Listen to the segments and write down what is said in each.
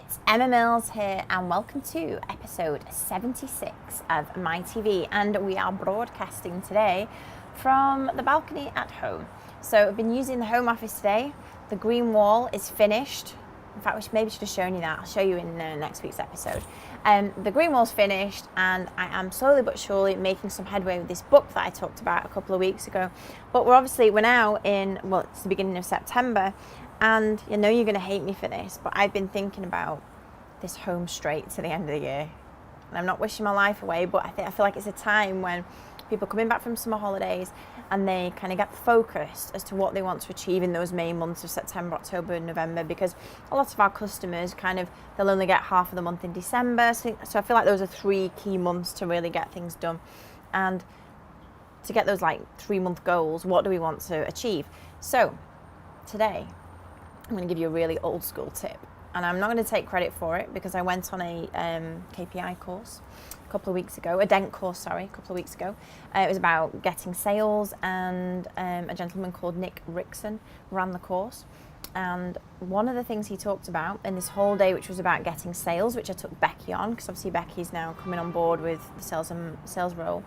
It's Emma Mills here, and welcome to episode 76 of MiTV. And we are broadcasting today from the balcony at home. So I've been using the home office today. The green wall is finished. In fact, we maybe should have shown you that. I'll show you in next week's episode. The green wall's finished, and I am slowly but surely making some headway with this book that I talked about a couple of weeks ago. But we're now in, well, it's the beginning of September, and I know you're going to hate me for this, but I've been thinking about this home straight to the end of the year. And I'm not wishing my life away, but I feel like it's a time when people are coming back from summer holidays and they kind of get focused as to what they want to achieve in those main months of September, October and November, because a lot of our customers they'll only get half of the month in December. So I feel like those are 3 key months to really get things done. And to get those 3-month goals, what do we want to achieve? So today, I'm going to give you a really old school tip, and I'm not going to take credit for it because I went on a KPI course a couple of weeks ago, a DENT course, a couple of weeks ago. It was about getting sales, and a gentleman called Nick Rickson ran the course. And one of the things he talked about in this whole day, which was about getting sales, which I took Becky on, because obviously Becky's now coming on board with the sales role,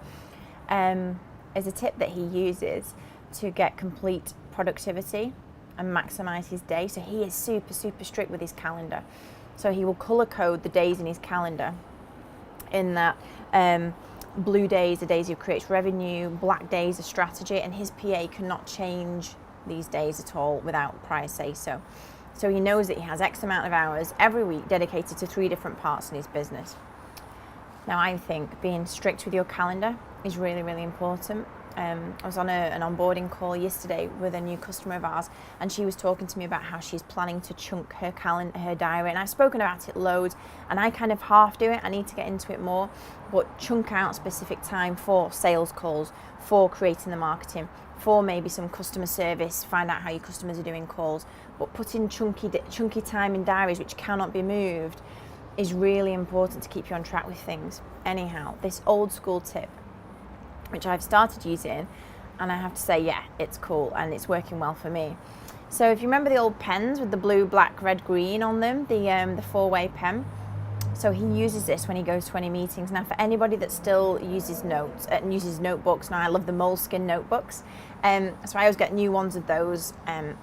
is a tip that he uses to get complete productivity and maximise his day. So he is super strict with his calendar. So he will colour code the days in his calendar in that blue days are days he creates revenue, black days are strategy, and his PA cannot change these days at all without prior say so. So he knows that he has X amount of hours every week dedicated to 3 different parts in his business. Now I think being strict with your calendar is really important. I was on an onboarding call yesterday with a new customer of ours, and she was talking to me about how she's planning to chunk her calendar, her diary, and I've spoken about it loads, and I kind of half do it. I need to get into it more, but chunk out specific time for sales calls, for creating the marketing, for maybe some customer service, find out how your customers are doing calls, but putting chunky time in diaries which cannot be moved is really important to keep you on track with things. Anyhow, this old school tip, which I've started using, and I have to say, yeah, it's cool and it's working well for me. So if you remember the old pens with the blue, black, red, green on them, the 4-way pen, so he uses this when he goes to any meetings. Now for anybody that still uses notebooks, now I love the moleskin notebooks, so I always get new ones of those. Now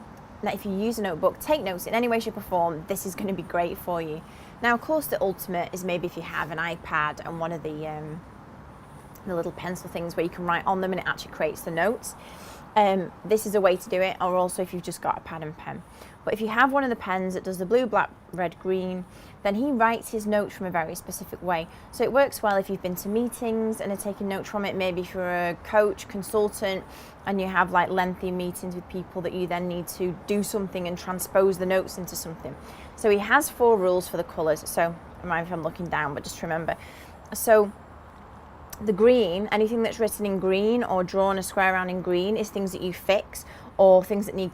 if you use a notebook, take notes in any way, shape or form, this is going to be great for you. Now of course the ultimate is maybe if you have an iPad and one of the little pencil things where you can write on them and it actually creates the notes. This is a way to do it, or also if you've just got a pad and pen. But if you have one of the pens that does the blue, black, red, green, then he writes his notes from a very specific way. So it works well if you've been to meetings and are taking notes from it, maybe if you're a coach, consultant, and you have lengthy meetings with people that you then need to do something and transpose the notes into something. So he has 4 rules for the colours. So I mind if I'm looking down, but just remember. So the green, anything that's written in green or drawn a square around in green is things that you fix or things that need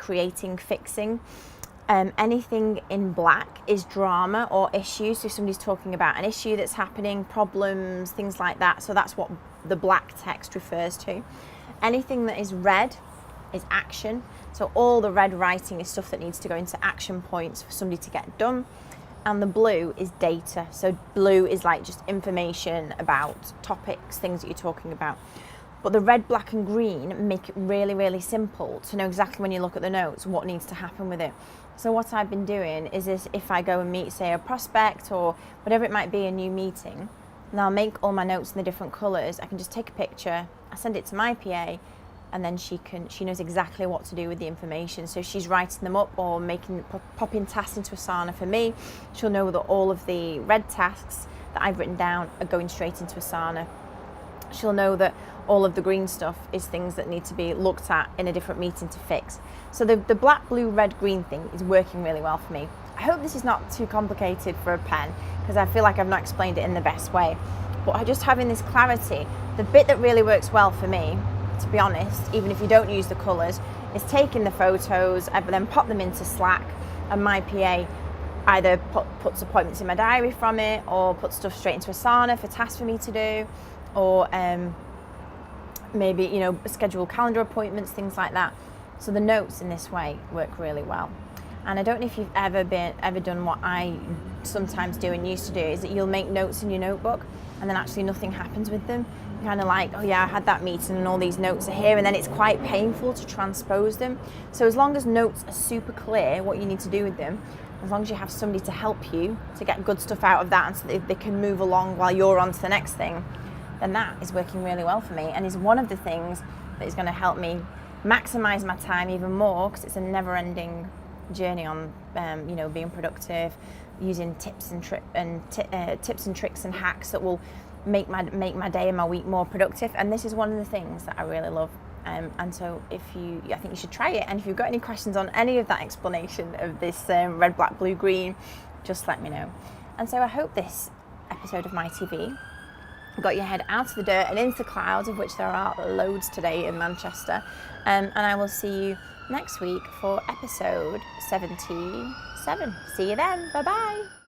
fixing. Anything in black is drama or issues. So if somebody's talking about an issue that's happening, problems, things like that. So that's what the black text refers to. Anything that is red is action. So all the red writing is stuff that needs to go into action points for somebody to get done. And the blue is data. So blue is just information about topics, things that you're talking about. But the red, black and green make it really simple to know exactly when you look at the notes what needs to happen with it. So what I've been doing is if I go and meet, say, a prospect or whatever it might be, a new meeting, and I'll make all my notes in the different colours. I can just take a picture, I send it to my PA, and then she knows exactly what to do with the information. So she's writing them up or popping tasks into Asana for me. She'll know that all of the red tasks that I've written down are going straight into Asana. She'll know that all of the green stuff is things that need to be looked at in a different meeting to fix. So the black, blue, red, green thing is working really well for me. I hope this is not too complicated for a pen, because I feel like I've not explained it in the best way. But just having this clarity, the bit that really works well for me, to be honest, even if you don't use the colours, is taking the photos and then pop them into Slack, and my PA either puts appointments in my diary from it, or puts stuff straight into Asana for tasks for me to do, or maybe schedule calendar appointments, things like that. So the notes in this way work really well. And I don't know if you've ever done what I sometimes do and used to do, is that you'll make notes in your notebook and then actually nothing happens with them. You're kind of like, oh yeah, I had that meeting and all these notes are here, and then it's quite painful to transpose them. So as long as notes are super clear what you need to do with them, as long as you have somebody to help you to get good stuff out of that, and so that they can move along while you're on to the next thing, then that is working really well for me, and is one of the things that is going to help me maximize my time even more, because it's a never-ending journey on being productive, using tips and tricks and hacks that will make my day and my week more productive. And this is one of the things that I really love. And so I think you should try it. And if you've got any questions on any of that explanation of this red, black, blue, green, just let me know. And so I hope this episode of MiTV got your head out of the dirt and into the clouds, of which there are loads today in Manchester. And I will see you next week for episode 77. See you then. Bye bye.